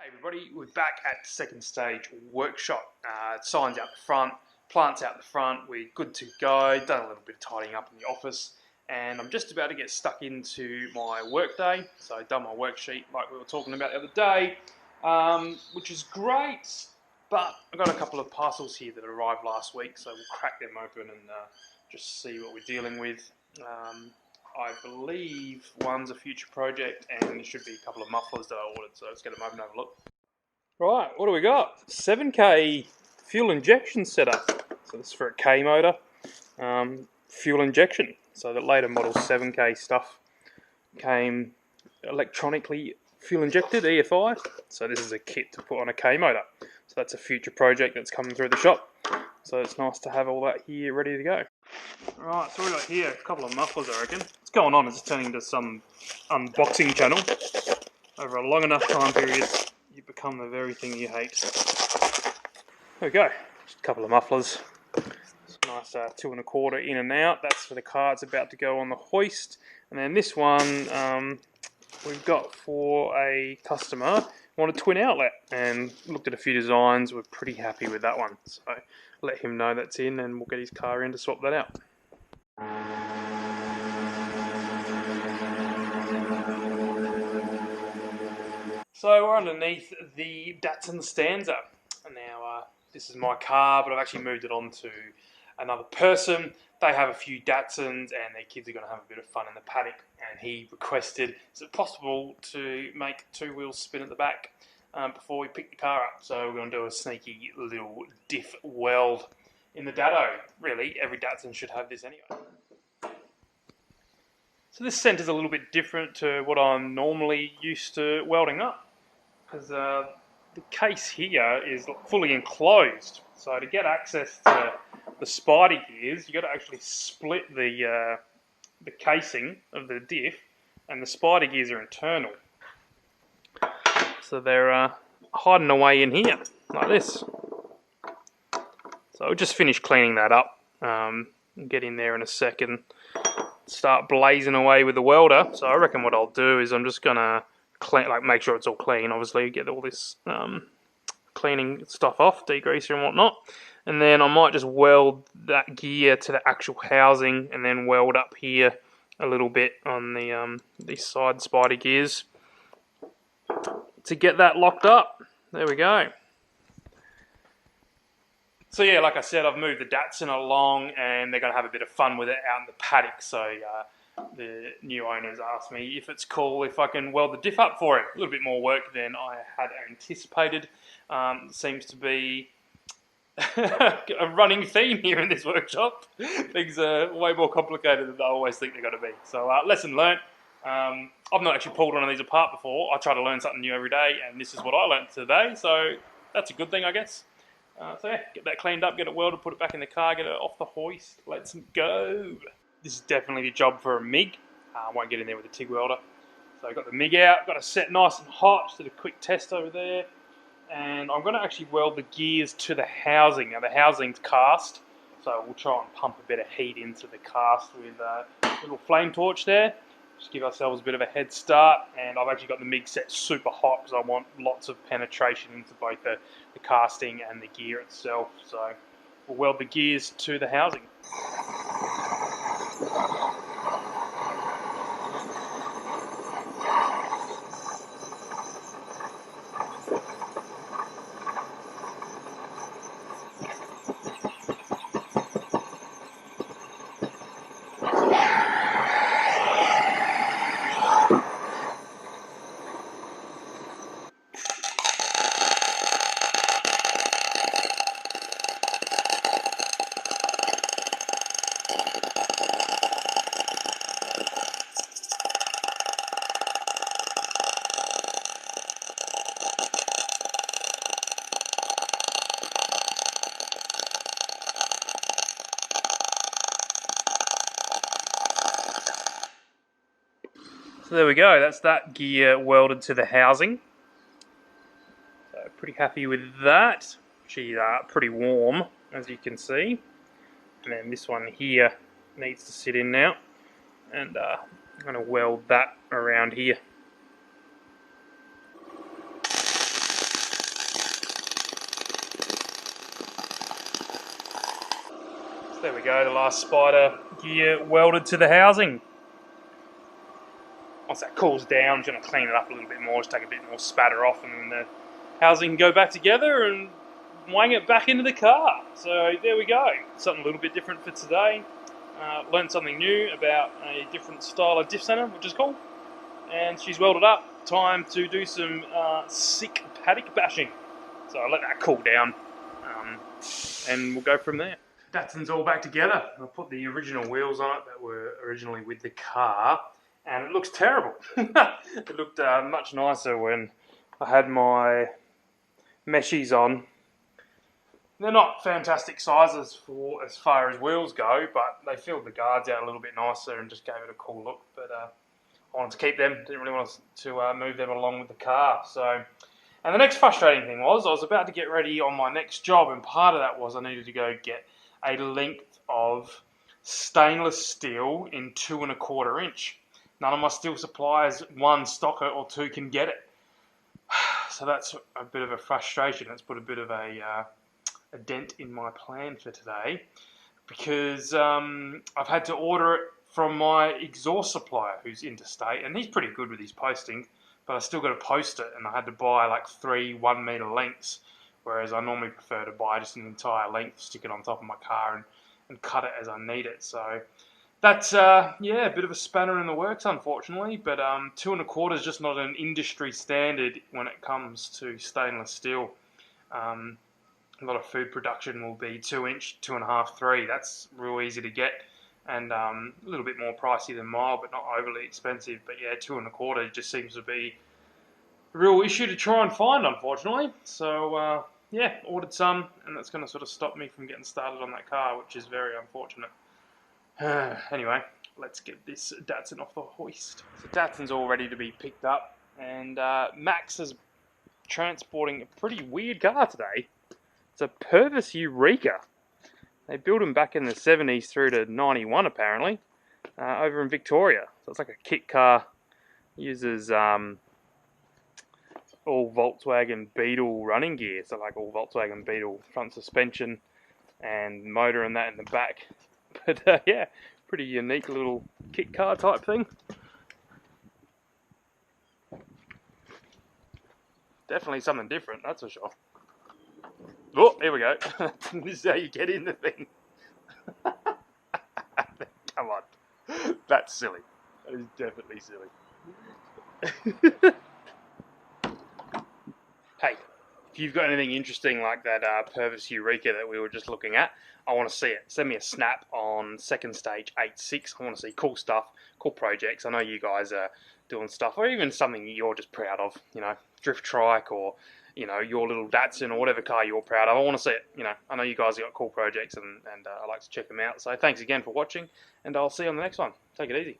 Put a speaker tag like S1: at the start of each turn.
S1: Hey everybody, we're back at the second stage workshop. Signs out the front, plants out the front, we're good to go, done a little bit of tidying up in the office, and I'm just about to get stuck into my work day. So I've done my worksheet like we were talking about the other day, which is great, but I've got a couple of parcels here that arrived last week, so we'll crack them open and just see what we're dealing with. I believe one's a future project and there should be a couple of mufflers that I ordered, so let's get them open and have a look. Right, what do we got? 7K fuel injection setup. So this is for a K motor. Fuel injection. So the later model 7K stuff came electronically fuel injected, EFI. So this is a kit to put on a K motor. So that's a future project that's coming through the shop. So it's nice to have all that here ready to go. Right, so we got here a couple of mufflers, I reckon. What's going on is it's turning into some unboxing channel. Over a long enough time period, you become the very thing you hate. There we go, just a couple of mufflers. It's a nice 2 1/4 in and out. That's for the car, it's about to go on the hoist. And then this one we've got for a customer, wanted a twin outlet, and looked at a few designs, we're pretty happy with that one. So let him know that's in and we'll get his car in to swap that out. So we're underneath the Datsun Stanza. Now this is my car, but I've actually moved it on to another person. They have a few Datsuns and their kids are going to have a bit of fun in the paddock, and he requested, is it possible to make 2 wheels spin at the back before we pick the car up? So we're going to do a sneaky little diff weld in the Datto. Really, every Datsun should have this anyway. So this centre's a little bit different to what I'm normally used to welding up, because the case here is fully enclosed. So to get access to the spider gears, you've got to actually split the casing of the diff, and the spider gears are internal. So they're hiding away in here, like this. So I'll just finish cleaning that up, get in there in a second, start blazing away with the welder. So I reckon what I'll do is I'm just going to make sure it's all clean, obviously, get all this cleaning stuff off, degreaser and whatnot, and then I might just weld that gear to the actual housing and then weld up here a little bit on the these side spider gears to get that locked up. There we go. So yeah, like I said, I've moved the Datsun along and they're going to have a bit of fun with it out in the paddock. So the new owners asked me if it's cool if I can weld the diff up for him. A little bit more work than I had anticipated. Seems to be a running theme here in this workshop. Things are way more complicated than I always think they're going to be. So lesson learnt. I've not actually pulled one of these apart before. I try to learn something new every day, and this is what I learnt today. So that's a good thing, I guess. So yeah, get that cleaned up, get it welded, put it back in the car, get it off the hoist, let's go. This is definitely the job for a MIG. I won't get in there with a TIG welder. So I've got the MIG out, got it set nice and hot, just did a quick test over there. And I'm going to actually weld the gears to the housing. Now the housing's cast, so we'll try and pump a bit of heat into the cast with a little flame torch there. Just give ourselves a bit of a head start, and I've actually got the MIG set super hot because I want lots of penetration into both the casting and the gear itself. So we'll weld the gears to the housing. So there we go, that's that gear welded to the housing. So pretty happy with that. She's pretty warm, as you can see. And then this one here needs to sit in now. And I'm going to weld that around here. There we go, the last spider gear welded to the housing. Once that cools down, I'm just going to clean it up a little bit more, just take a bit more spatter off, and then the housing can go back together and wang it back into the car. So there we go, something a little bit different for today. Learned something new about a different style of diff center, which is cool. And she's welded up. Time to do some sick paddock bashing. So I'll let that cool down, and we'll go from there. Datsun's all back together. I put the original wheels on it that were originally with the car, and it looks terrible. It looked much nicer when I had my meshies on. They're not fantastic sizes for as far as wheels go, but they filled the guards out a little bit nicer and just gave it a cool look. But I wanted to keep them, didn't really want to move them along with the car. So, and the next frustrating thing was I was about to get ready on my next job, and part of that was I needed to go get a length of stainless steel in 2 1/4 inch. None of my steel suppliers, one stocker or two, can get it. So that's a bit of a frustration. That's put a bit of a dent in my plan for today, because I've had to order it from my exhaust supplier who's interstate, and he's pretty good with his posting, but I still got to post it, and I had to buy like 3 1 meter lengths, whereas I normally prefer to buy just an entire length, stick it on top of my car and cut it as I need it. So that's yeah, a bit of a spanner in the works, unfortunately, but 2 1/4 is just not an industry standard when it comes to stainless steel. A lot of food production will be 2 inch, 2 1/2, 3. That's real easy to get, and a little bit more pricey than mild, but not overly expensive. But yeah, 2 1/4 just seems to be a real issue to try and find, unfortunately. So yeah, ordered some, and that's going to sort of stop me from getting started on that car, which is very unfortunate. Anyway, let's get this Datsun off the hoist. So Datsun's all ready to be picked up, and Max is transporting a pretty weird car today. It's a Purvis Eureka. They built them back in the 70s through to 91 apparently, over in Victoria. So it's like a kit car. Uses all Volkswagen Beetle running gear. So like all Volkswagen Beetle front suspension and motor and that in the back. But yeah, pretty unique little kit car type thing. Definitely something different, that's for sure. Oh, here we go. This is how you get in the thing. Come on. That's silly. That is definitely silly. Hey, if you've got anything interesting like that Purvis Eureka that we were just looking at, I want to see it. Send me a snap on second stage 8.6. I want to see cool stuff, cool projects. I know you guys are doing stuff, or even something you're just proud of, you know, drift trike, or you know, your little Datsun or whatever car you're proud of. I want to see it. You know, I know you guys have got cool projects, and I like to check them out. So thanks again for watching, and I'll see you on the next one. Take it easy.